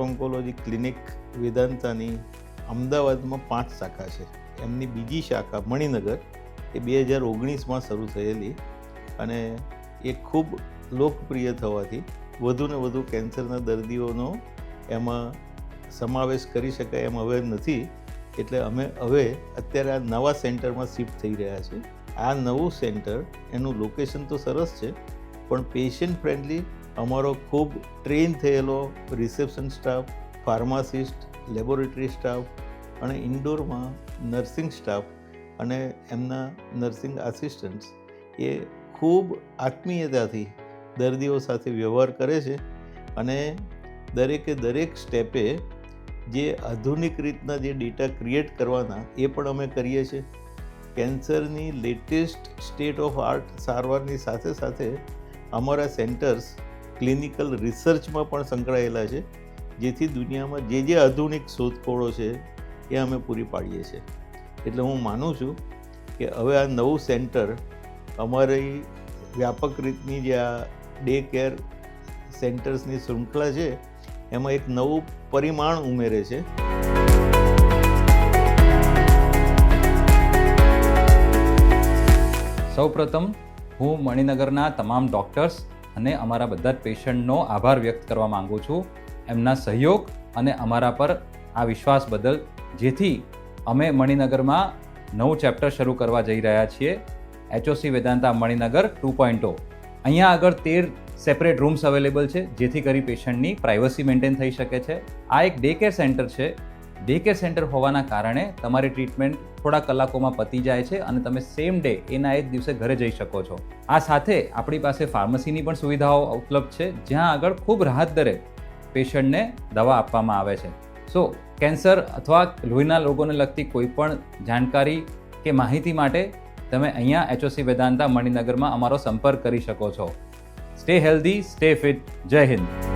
Oncology clinic વેદાંતાની અમદાવાદમાં 5 શાખા છે. એમની બીજી શાખા મણિનગર એ 2019માં શરૂ થયેલી અને એ ખૂબ લોકપ્રિય થવાથી વધુને વધુ કેન્સરના દર્દીઓનો એમાં સમાવેશ કરી શકાય એમ હવે નથી. એટલે અમે હવે અત્યારે આ નવા સેન્ટરમાં શિફ્ટ થઈ રહ્યા છે. આ નવું સેન્ટર એનું લોકેશન તો સરસ છે, પણ પેશન્ટ ફ્રેન્ડલી, અમારો ખૂબ ટ્રેન થયેલો reception staff, pharmacist, laboratory staff અને ઇન્ડોરમાં નર્સિંગ સ્ટાફ અને એમના નર્સિંગ આસિસ્ટન્ટ્સ એ ખૂબ આત્મીયતાથી દર્દીઓ સાથે વ્યવહાર કરે છે અને દરેક સ્ટેપે જે આધુનિક રીતના જે ડેટા ક્રિએટ કરવાના એ પણ અમે કરીએ છીએ. કેન્સરની લેટેસ્ટ સ્ટેટ ઓફ આર્ટ સારવારની સાથે સાથે અમારા સેન્ટર્સ ક્લિનિકલ રિસર્ચમાં પણ સંકળાયેલા છે, જેથી દુનિયામાં જે આધુનિક શોધખોળો છે એ અમે પૂરી પાડીએ છીએ. એટલે હું માનું છું કે હવે આ નવું સેન્ટર અમારી વ્યાપક રીતની જે આ ડે કેર સેન્ટર્સની શૃંખલા છે એમાં એક નવું પરિમાણ ઉમેરે છે. સૌપ્રથમ હું મણિનગરના તમામ ડૉક્ટર્સ અને અમારા બધા જ પેશન્ટનો આભાર વ્યક્ત કરવા માગું છું, એમના સહયોગ અને અમારા પર આ વિશ્વાસ બદલ, જેથી અમે મણિનગરમાં નવું ચેપ્ટર શરૂ કરવા જઈ રહ્યા છીએ, HOC વેદાંતા મણિનગર 2.0. અહીંયા આગળ 13 સેપરેટ રૂમ્સ અવેલેબલ છે, જેથી કરી પેશન્ટની પ્રાઇવસી મેન્ટેન થઈ શકે છે. આ એક ડે કેર સેન્ટર છે. ડે કેર સેન્ટર હોવાના કારણે તમારી ટ્રીટમેન્ટ થોડા કલાકોમાં પતી જાય છે અને તમે સેમ ડે એના એ જ દિવસે ઘરે જઈ શકો છો. આ સાથે આપણી પાસે ફાર્મસીની પણ સુવિધાઓ ઉપલબ્ધ છે, જ્યાં આગળ ખૂબ રાહત દરે પેશન્ટને દવા આપવામાં આવે છે. સો કેન્સર અથવા લોહીના રોગોને લગતી કોઈ પણ જાણકારી કે માહિતી માટે તમે અહીંયા HOC વેદાંતા મણિનગરમાં અમારો સંપર્ક કરી શકો છો. Stay healthy, stay fit. જય હિન્દ.